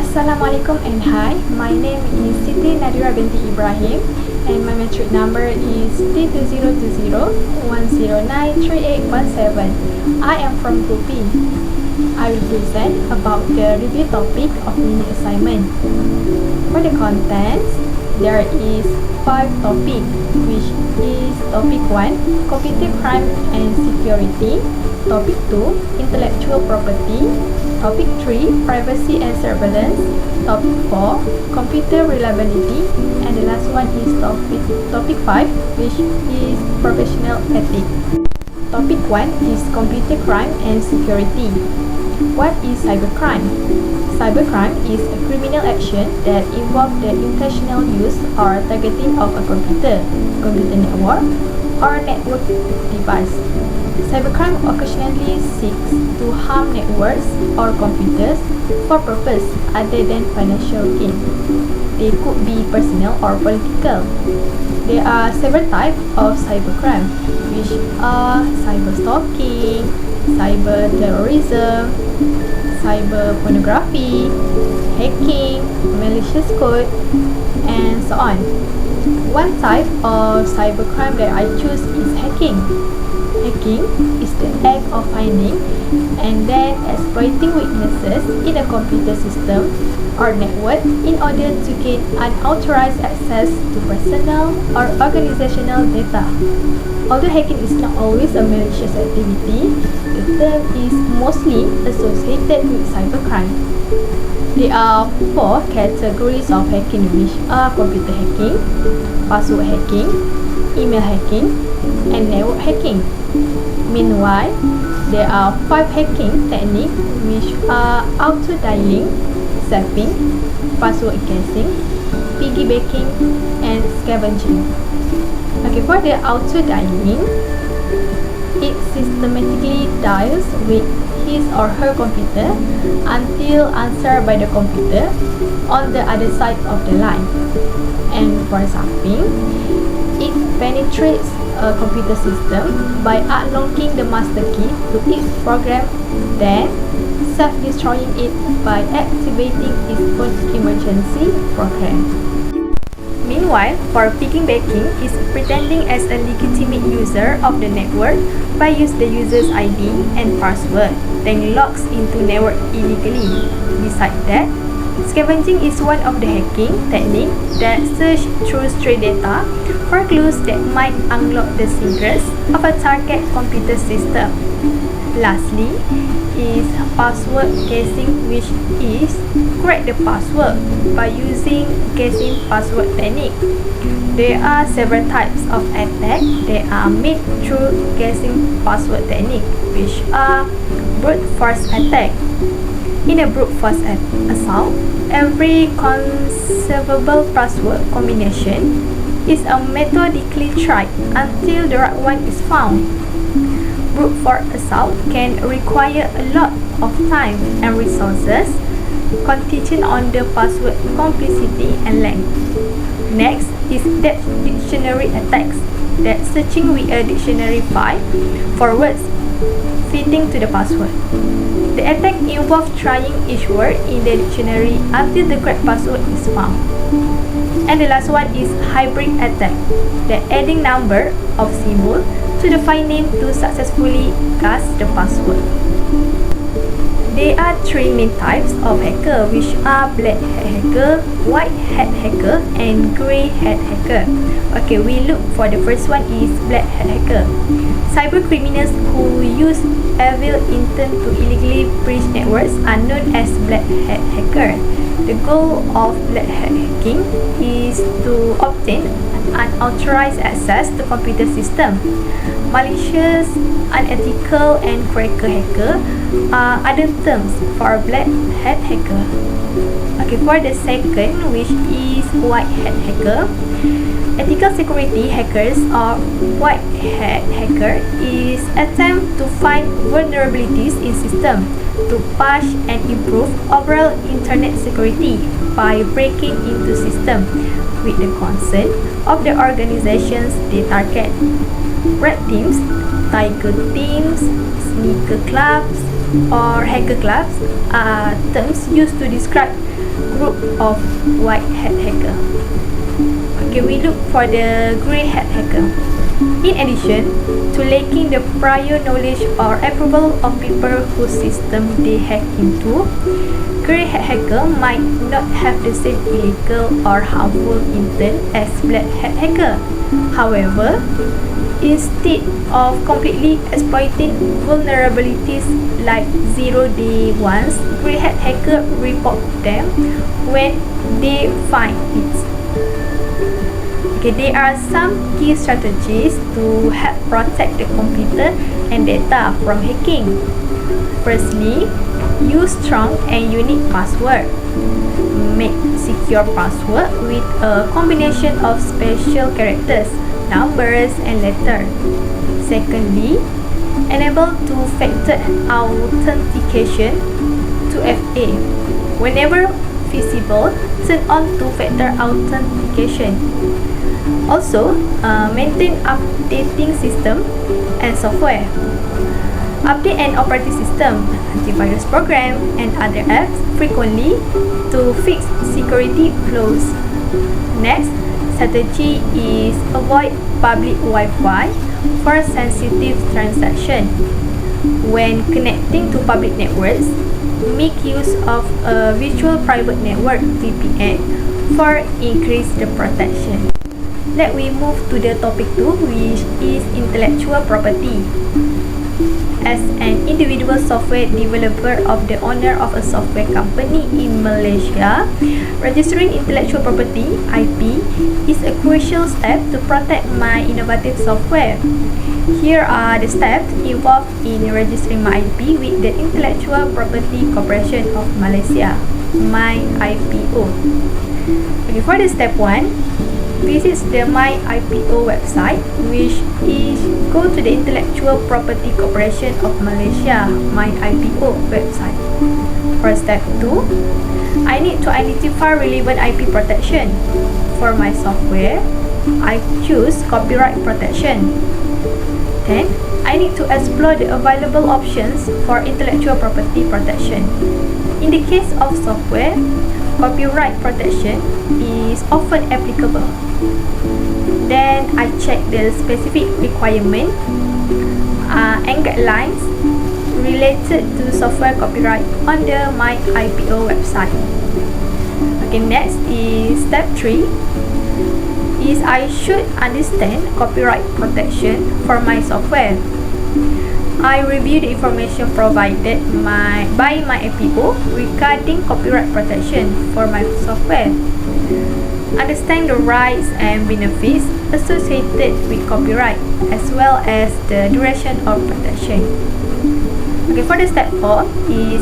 Assalamualaikum and hi, my name is SITI Nadirah binti Ibrahim and my MATRIC number is DTT3023 1093817. I am from Group B. I will present about the review topic of mini assignment. For the contents, there is 5 topics, which is topic 1, computer crime and security, topic 2, intellectual property, topic 3, privacy and surveillance, topic 4, computer reliability, and the last one is topic 5, which is professional ethics. Topic 1 is computer crime and security. What is cybercrime? Cybercrime is a criminal action that involves the intentional use or targeting of a computer network, or network device. Cybercrime occasionally seeks to harm networks or computers for purpose other than financial gain. They could be personal or political. There are several types of cybercrime, which are cyberstalking, cyber terrorism, cyber pornography, hacking, malicious code, and so on. One type of cybercrime that I choose is hacking. Hacking is the act of finding and then exploiting weaknesses in a computer system or network in order to gain unauthorized access to personal or organizational data. Although hacking is not always a malicious activity, the term is mostly associated with cybercrime. There are 4 categories of hacking, which are computer hacking, password hacking, email hacking, and network hacking. Meanwhile, there are 5 hacking techniques, which are auto-dialing, zapping, password guessing, piggybacking, and scavenging. Okay, for the auto-dialing, it systematically dials with his or her computer until answered by the computer on the other side of the line. And for zapping, it penetrates a computer system by unlocking the master key to its program, then self-destroying it by activating its own emergency program. Meanwhile, for piggybacking is pretending as a legitimate user of the network by using the user's ID and password, then logs into network illegally. Besides that, scavenging is one of the hacking techniques that search through stray data for clues that might unlock the secrets of a target computer system. Lastly is password guessing, which is crack the password by using guessing password technique. There are several types of attacks that are made through guessing password technique, which are brute force attack. In a brute force assault, every conceivable password combination is methodically tried until the right one is found. Brute force assault can require a lot of time and resources contingent on the password complexity and length. Next is dictionary attacks, that searching with a dictionary file for words fitting to the password. The attack involves trying each word in the dictionary until the correct password is found. And the last one is hybrid attack, the adding number of symbols to the file name to successfully guess the password. There are 3 main types of hacker, which are black hat hacker, white hat hacker, and grey hat hacker. Okay, we look for the first one is black hat hacker. Cyber criminals who use evil intent to illegally breach networks are known as black hat hacker. The goal of black hat hacking is to obtain unauthorized access to computer system. Malicious, unethical, and cracker hacker are other terms for black hat hacker. Okay, for the second, which is white hat hacker, ethical security hackers or white hat hacker is attempt to find vulnerabilities in system to patch and improve overall internet security by breaking into system with the consent of the organizations they target. Red teams, tiger teams, sneaker clubs, or hacker clubs are terms used to describe group of white hat hacker. Okay, we look for the grey hat hacker. In addition to lacking the prior knowledge or approval of people whose system they hack into, grey hat hacker might not have the same illegal or harmful intent as black hat hacker. However, instead of completely exploiting vulnerabilities like zero-day ones, grey hat hacker report them when they find it. Okay, there are some key strategies to help protect the computer and data from hacking. Firstly, use strong and unique password. Make secure password with a combination of special characters, numbers, and letters. Secondly, enable two-factor authentication, 2FA. Whenever feasible, turn on two-factor authentication. Also, maintain updating system and software. Update an operating system, antivirus program, and other apps frequently to fix security flaws. Next strategy is avoid public Wi-Fi for sensitive transactions. When connecting to public networks, make use of a virtual private network (VPN) for increased protection. Let we move to the topic 2, which is intellectual property. As an individual software developer of the owner of a software company in Malaysia, registering intellectual property (IP) is a crucial step to protect my innovative software. Here are the steps involved in registering my IP with the Intellectual Property Corporation of Malaysia, MyIPO. Okay, for the step 1, visit the MyIPO website, which is go to the Intellectual Property Corporation of Malaysia, MyIPO website. For step 2, I need to identify relevant IP protection. For my software, I choose copyright protection. Then, I need to explore the available options for intellectual property protection. In the case of software, copyright protection is often applicable. Then I check the specific requirement and guidelines related to software copyright on the MyIPO website. Okay, next is step 3. Is I should understand copyright protection for my software. I review the information provided by MyIPO regarding copyright protection for my software. Understand the rights and benefits associated with copyright, as well as the duration of protection. Okay, for the step 4 is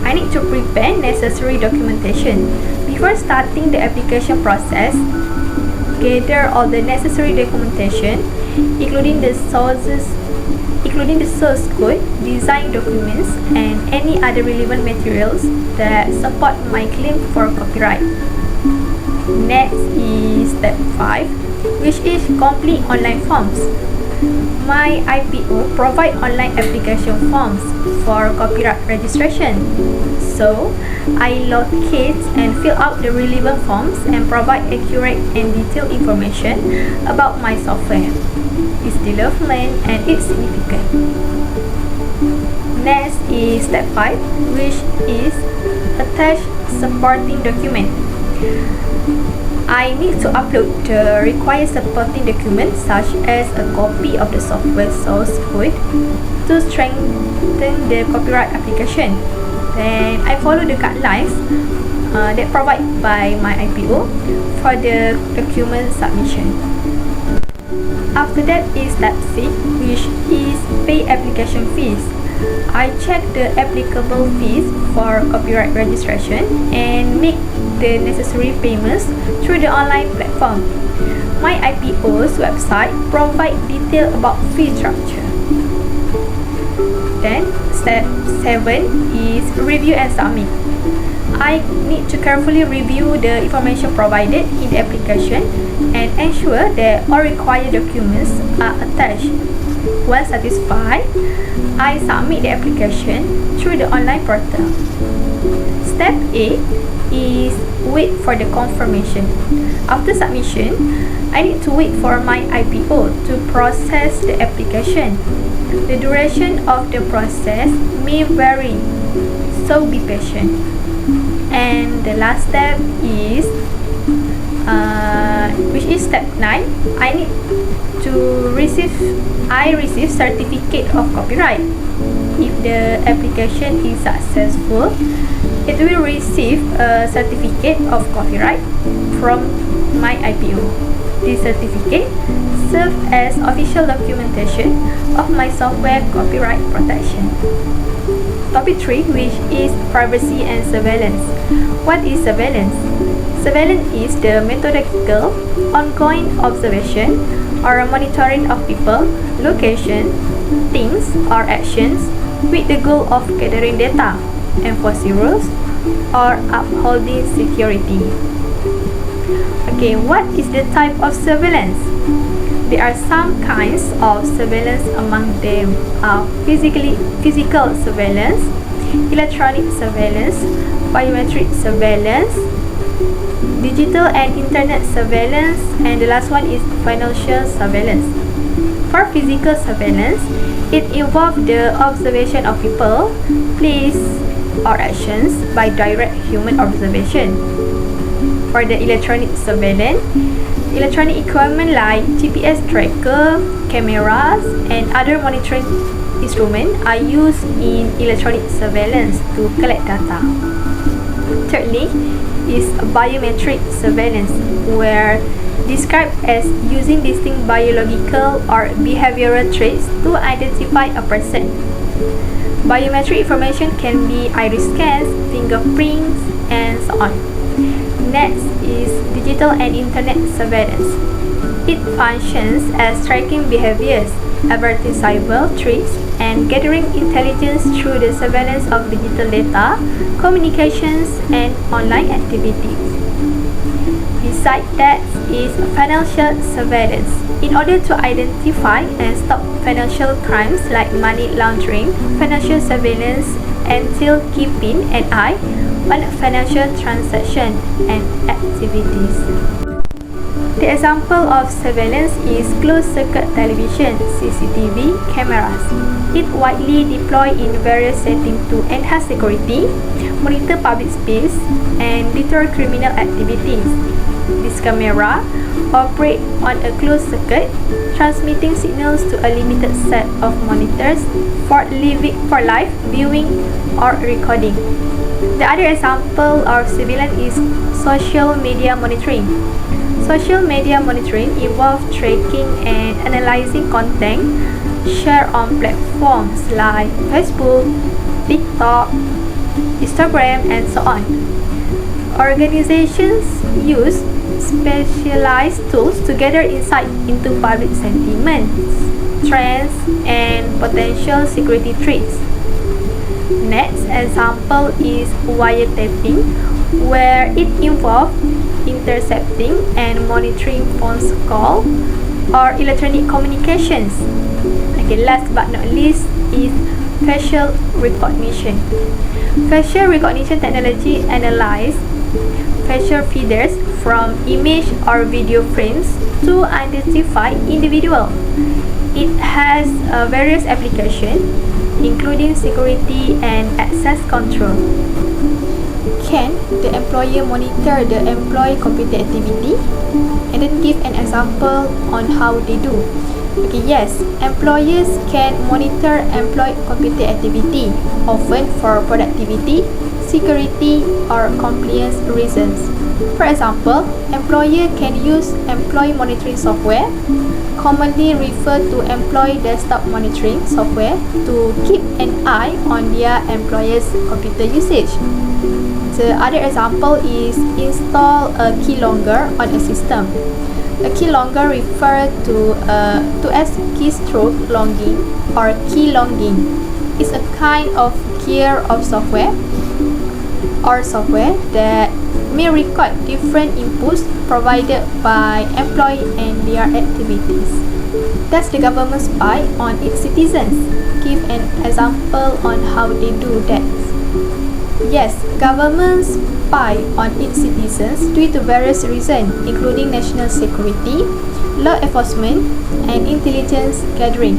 I need to prepare necessary documentation. Before starting the application process, gather all the necessary documentation, including the source code, design documents, and any other relevant materials that support my claim for copyright. Next is step 5, which is complete online forms. MyIPO provide online application forms for copyright registration. So, I locate and fill out the relevant forms and provide accurate and detailed information about my software, its development, and its significance. Next is step 5, which is attach supporting document. I need to upload the required supporting documents, such as a copy of the software source code, to strengthen the copyright application. Then I follow the guidelines that provided by MyIPO for the document submission. After that is step 6, which is pay application fees. I check the applicable fees for copyright registration and make the necessary payments through the online platform. MyIPO's website provides detail about fee structure. Then, step 7 is review and submit. I need to carefully review the information provided in the application and ensure that all required documents are attached. Once satisfied, I submit the application through the online portal. Step A is wait for the confirmation. After submission, I need to wait for my IPO to process the application. The duration of the process may vary, so be patient. And the last step is which is step 9. I receive certificate of copyright. If the application is successful, it will receive a certificate of copyright from my IPO. This certificate serves as official documentation of my software copyright protection. Topic 3, which is privacy and surveillance. What is surveillance? Surveillance is the methodological, ongoing observation or monitoring of people, location, things, or actions with the goal of gathering data, enforcing rules, or upholding security. Okay, what is the type of surveillance? There are some kinds of surveillance. Among them are physical surveillance, electronic surveillance, biometric surveillance, digital and internet surveillance, and the last one is financial surveillance. For physical surveillance, it involves the observation of people, place, or actions by direct human observation. For the electronic surveillance, electronic equipment like GPS tracker, cameras, and other monitoring instruments are used in electronic surveillance to collect data. Thirdly is biometric surveillance, where described as using distinct biological or behavioral traits to identify a person. Biometric information can be iris scans, fingerprints, and so on. Next is digital and internet surveillance. It functions as tracking behaviors, averting cyber threats, and gathering intelligence through the surveillance of digital data, communications, and online activities. Besides that is financial surveillance. In order to identify and stop financial crimes like money laundering, financial surveillance entails keeping an eye on financial transactions and activities. The example of surveillance is closed-circuit television (CCTV) cameras. It widely deployed in various settings to enhance security, monitor public space, and deter criminal activities. This camera operates on a closed circuit, transmitting signals to a limited set of monitors for live viewing or recording. The other example of surveillance is social media monitoring. Social media monitoring involves tracking and analyzing content shared on platforms like Facebook, TikTok, Instagram, and so on. Organizations use specialized tools to gather insight into public sentiments, trends, and potential security threats. Next example is wiretapping, where it involves intercepting and monitoring phone calls or electronic communications. Okay, last but not least is facial recognition. Facial recognition technology analyzes facial features from image or video frames to identify individuals. It has various applications, including security and access control. Can the employer monitor the employee computer activity? And then give an example on how they do. Okay, yes, employers can monitor employee computer activity, often for productivity, security, or compliance reasons. For example, employer can use employee monitoring software, commonly referred to employee desktop monitoring software, to keep an eye on their employees' computer usage. The other example is install a keylogger on a system. A keylogger refers to as keystroke logging or key logging. It's a kind of tier of software that may record different inputs provided by employee and their activities. Does the government spy on its citizens? Give an example on how they do that. Yes, governments spy on its citizens due to various reasons, including national security, law enforcement, and intelligence gathering.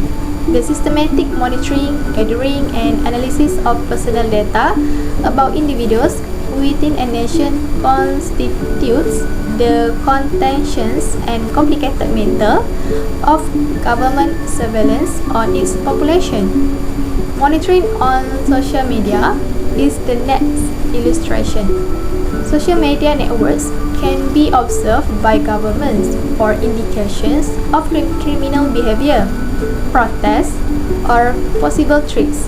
The systematic monitoring, gathering, and analysis of personal data about individuals within a nation constitutes the contentious and complicated matter of government surveillance on its population. Monitoring on social media is the next illustration. Social media networks can be observed by governments for indications of criminal behavior, protests, or possible threats.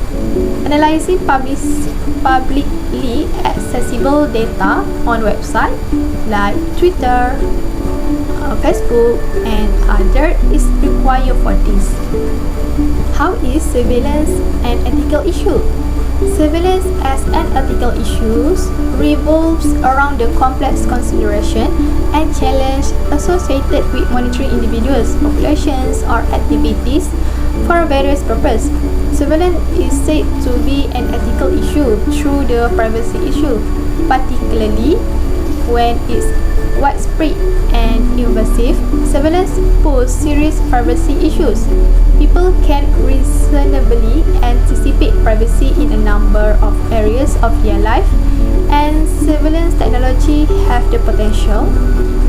Analyzing publicly accessible data on websites like Twitter, Facebook, and others is required for this. How is surveillance an ethical issue? Surveillance as an ethical issue revolves around the complex consideration and challenge associated with monitoring individuals, populations, or activities for various purposes. Surveillance is said to be an ethical issue through the privacy issue, particularly when it's widespread and invasive. Surveillance poses serious privacy issues. People can reasonably anticipate privacy in a number of areas of their life, and surveillance technology have the potential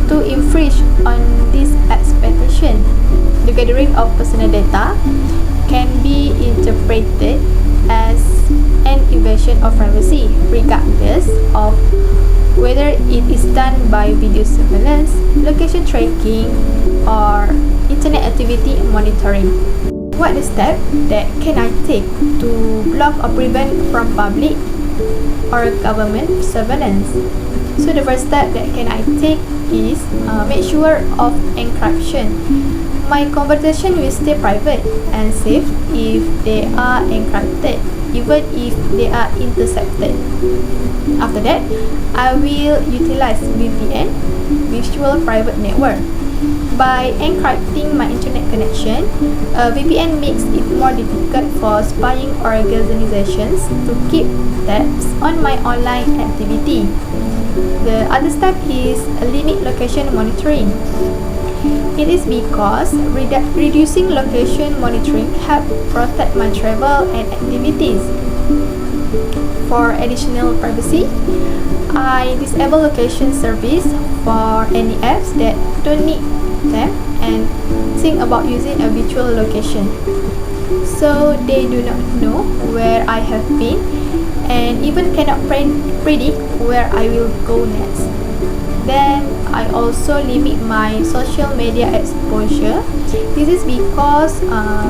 to infringe on this expectation. The gathering of personal data can be interpreted as an invasion of privacy, regardless of whether it is done by video surveillance, location tracking, or internet activity monitoring. What is the step that can I take to block or prevent from public or government surveillance? So the first step that can I take is make sure of encryption. My conversation will stay private and safe if they are encrypted, even if they are intercepted. After that, I will utilize VPN, Virtual Private Network. By encrypting my internet connection, VPN makes it more difficult for spying organizations to keep tabs on my online activity. The other step is limit location monitoring. It is because reducing location monitoring helps protect my travel and activities. For additional privacy, I disable location service for any apps that don't need them and think about using a virtual location, so they do not know where I have been and even cannot predict where I will go next. Then I also limit my social media exposure. This is because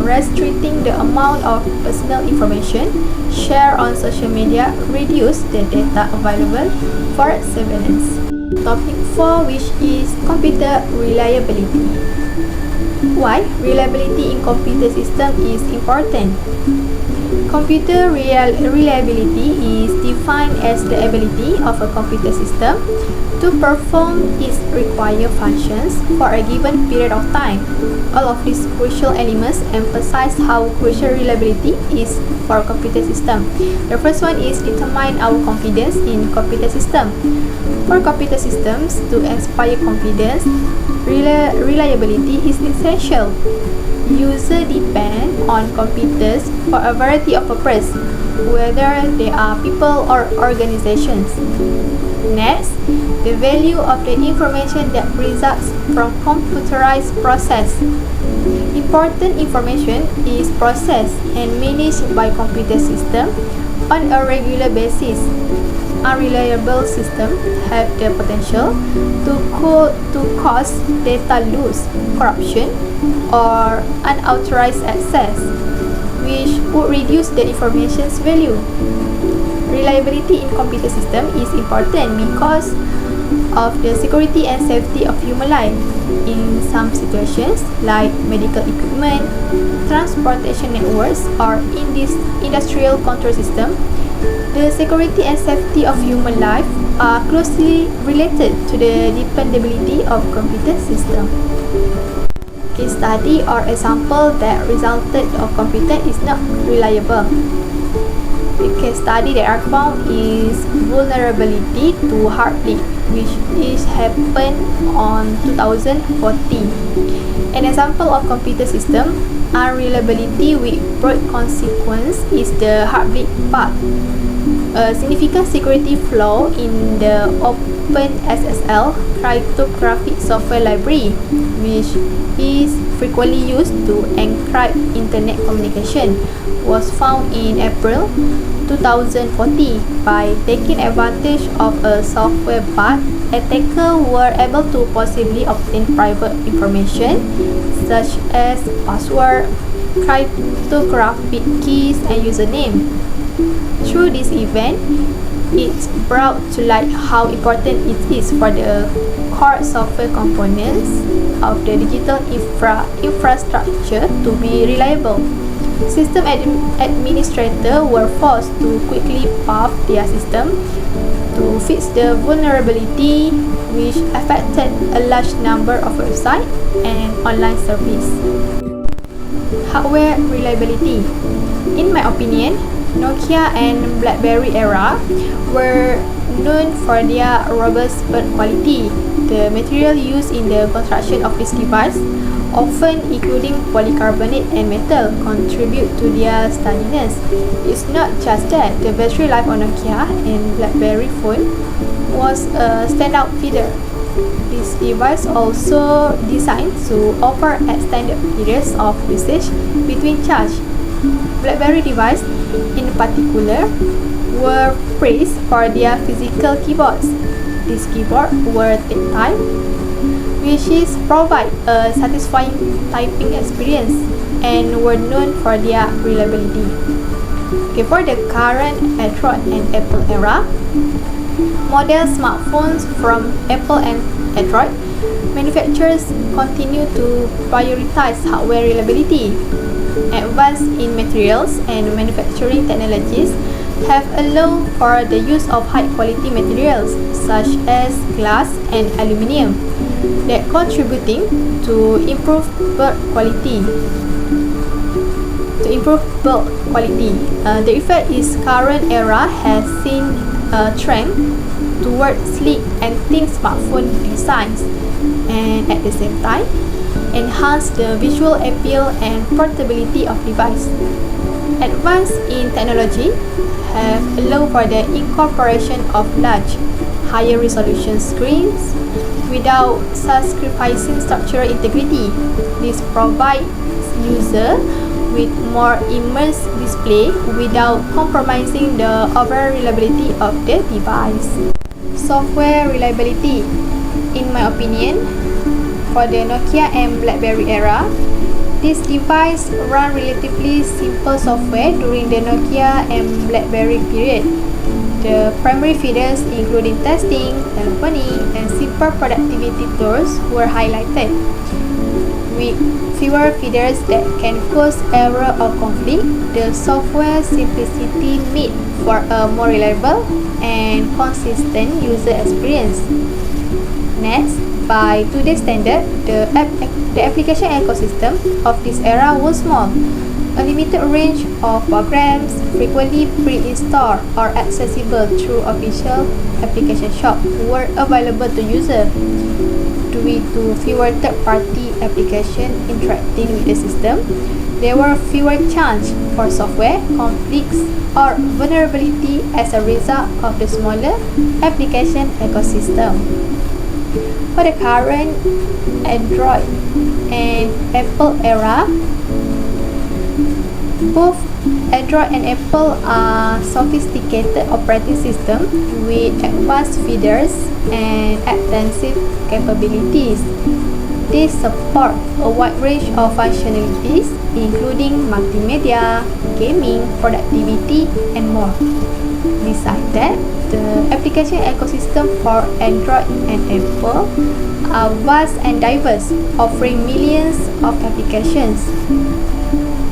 restricting the amount of personal information shared on social media reduces the data available for surveillance. Topic 4, which is computer reliability. Why reliability in computer system is important? Computer reliability is defined as the ability of a computer system to perform its required functions for a given period of time. All of these crucial elements emphasize how crucial reliability is for a computer system. The first one is determine our confidence in computer system. For computer systems to inspire confidence, reliability is essential. Users depend on computers for a variety of purposes, whether they are people or organizations. Next, the value of the information that results from computerized process. Important information is processed and managed by computer system on a regular basis. Unreliable systems have the potential to cause data loss, corruption, or unauthorized access, which would reduce the information's value. Reliability in computer system is important because of the security and safety of human life. In some situations, like medical equipment, transportation networks, or in this industrial control system, the security and safety of human life are closely related to the dependability of computer system. case study or example that resulted of computer is not reliable. The case study that are found is vulnerability to heartbleed, which is happened on 2014. An example of computer system unreliability with broad consequence is the heartbleed part. A significant security flaw in the OpenSSL cryptographic software library, which is frequently used to encrypt internet communication, was found in April 2014. By taking advantage of a software bug, attackers were able to possibly obtain private information such as password, cryptographic keys, and username. Through this event, it's brought to light how important it is for the core software components of the digital infrastructure to be reliable. System administrators were forced to quickly buff their system to fix the vulnerability, which affected a large number of websites and online services. Hardware reliability. In my opinion, Nokia and BlackBerry era were known for their robust build quality. The material used in the construction of this device, often including polycarbonate and metal, contribute to their sturdiness. It's not just that, the battery life on Nokia and BlackBerry phone was a standout feature. This device also designed to offer extended periods of usage between charge. BlackBerry devices, in particular, were praised for their physical keyboards. These keyboards were tactile, which is provide a satisfying typing experience, and were known for their reliability. Okay, for the current Android and Apple era, model smartphones from Apple and Android manufacturers continue to prioritize hardware reliability. Advances in materials and manufacturing technologies have allowed for the use of high-quality materials such as glass and aluminium that contributing to improve build quality. The effect is current era has seen a trend toward sleek and thin smartphone designs, and at the same time enhance the visual appeal and portability of device. Advances in technology have allowed for the incorporation of large, higher resolution screens without sacrificing structural integrity. This provides users with more immersive display without compromising the overall reliability of the device. Software reliability. In my opinion, for the Nokia and BlackBerry era, this device run relatively simple software during the Nokia and BlackBerry period. The primary features including testing, telephony, and simple productivity tools were highlighted. With fewer features that can cause error or conflict, the software simplicity made for a more reliable and consistent user experience. Next, by today's standard, the application ecosystem of this era was small. A limited range of programs, frequently pre-installed or accessible through official application shops, were available to users. Due to fewer third-party applications interacting with the system, there were fewer chances for software conflicts or vulnerability as a result of the smaller application ecosystem. For the current Android and Apple era, both Android and Apple are sophisticated operating systems with advanced features and extensive capabilities. They support a wide range of functionalities, including multimedia, gaming, productivity, and more. Besides that, the application ecosystem for Android and Apple are vast and diverse, offering millions of applications.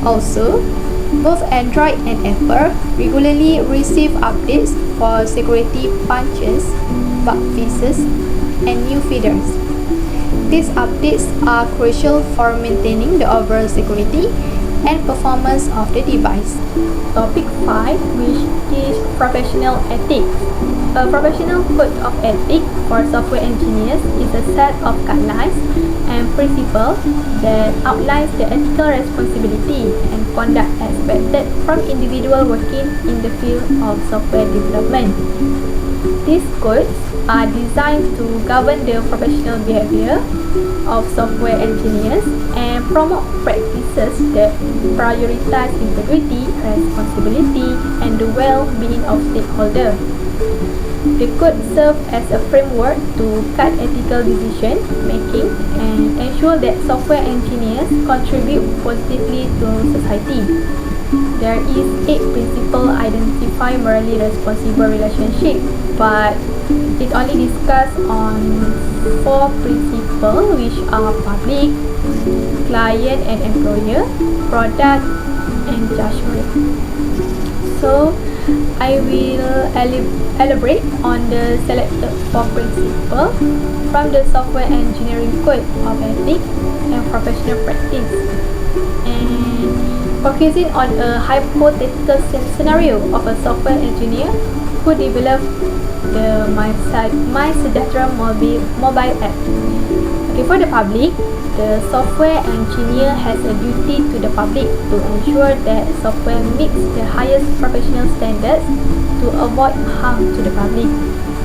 Also, both Android and Apple regularly receive updates for security patches, bug fixes, and new features. These updates are crucial for maintaining the overall security and performance of the device. Topic 5, which is professional ethics. A professional code of ethics for software engineers is a set of guidelines and principles that outlines the ethical responsibility and conduct expected from individuals working in the field of software development. These codes are designed to govern the professional behavior of software engineers and promote practices that prioritize integrity, responsibility, and the well-being of stakeholders. The code serves as a framework to guide ethical decision making and ensure that software engineers contribute positively to society. There is 8 principles identify morally responsible relationship, but it only discusses on 4 principles, which are public, client and employer, product, and judgment. So, I will elaborate on the selected 4 principles from the Software Engineering Code of Ethics and Professional Practice, and focusing on a hypothetical scenario of a software engineer who developed the MySejahtera mobile app. Okay, for the public, the software engineer has a duty to the public to ensure that software meets the highest professional standards to avoid harm to the public.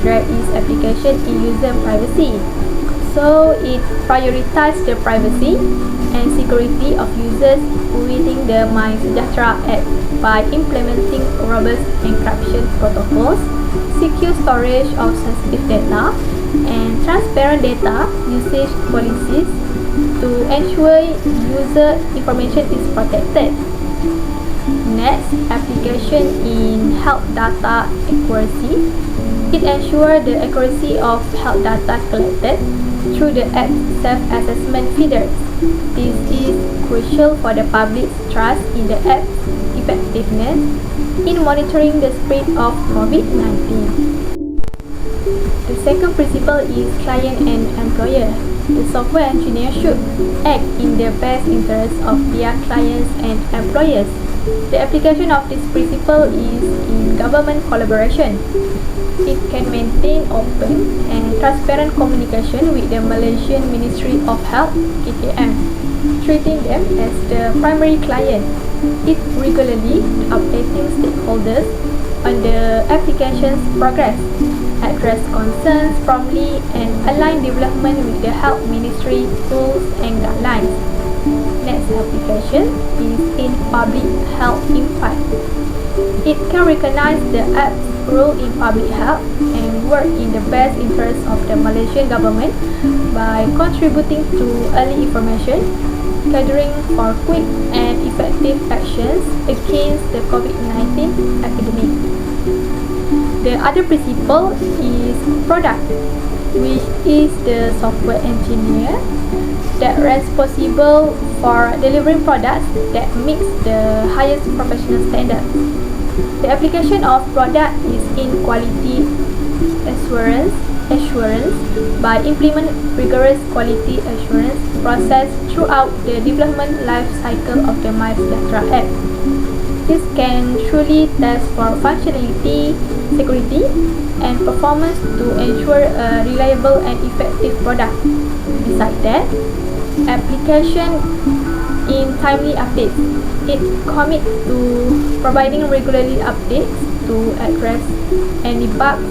There is application in user privacy, so it prioritizes the privacy and security of users within the MySejahtera app by implementing robust encryption protocols, secure storage of sensitive data, and transparent data usage policies to ensure user information is protected. Next, application in health data accuracy. It ensures the accuracy of health data collected through the app's self-assessment feeders. This is crucial for the public's trust in the app's effectiveness in monitoring the spread of COVID-19. The second principle is client and employer. The software engineer should act in the best interest of their clients and employers. The application of this principle is in government collaboration. It can maintain open and transparent communication with the Malaysian Ministry of Health (KKM), treating them as the primary client. It regularly updating stakeholders on the application's progress, address concerns promptly, and align development with the Health Ministry rules and guidelines. Next application is in public health impact. It can recognize the app's role in public health and work in the best interest of the Malaysian government by contributing to early information gathering for quick and effective actions against the COVID-19 epidemic. The other principle is product, which is the software engineer that responsible for delivering products that meets the highest professional standards. The application of product is in quality assurance by implement rigorous quality assurance process throughout the development life cycle of the MySejahtera app. This can truly test for functionality, security, and performance to ensure a reliable and effective product. Besides that, application in timely updates. It commits to providing regularly updates to address any bugs,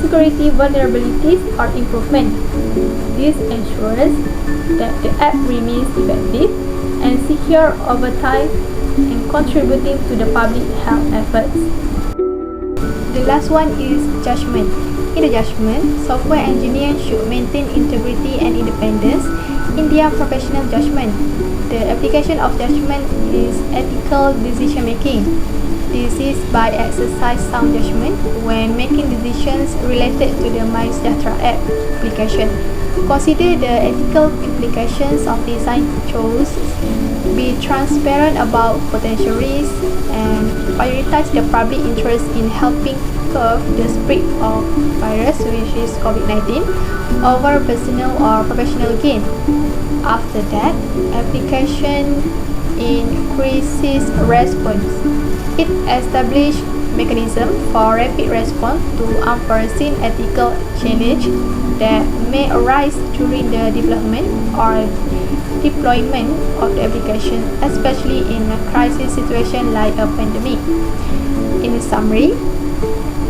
security vulnerabilities, or improvement. This ensures that the app remains effective and secure over time and contributing to the public health efforts. The last one is judgment. In the judgment, software engineers should maintain integrity and independence in their professional judgment. The application of judgment is ethical decision making. This is by exercise sound judgment when making decisions related to the MySejahtera app application. Consider the ethical implications of design choices, be transparent about potential risks, and prioritize the public interest in helping curb the spread of virus, which is COVID-19, over personal or professional gain. After that, application increases response. It established mechanism for rapid response to unforeseen ethical challenge that may arise during the development or deployment of the application, especially in a crisis situation like a pandemic. In summary,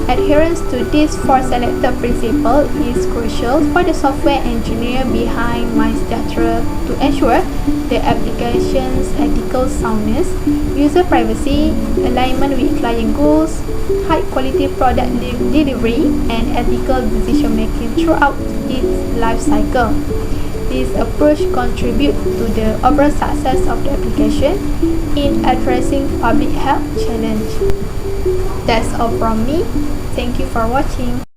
adherence to these four selected principles is crucial for the software engineer behind MySejahtera to ensure the application's ethical soundness, user privacy, alignment with client goals, high-quality product delivery, and ethical decision-making throughout its life cycle. This approach contributes to the overall success of the application in addressing public health challenge. That's all from me. Thank you for watching.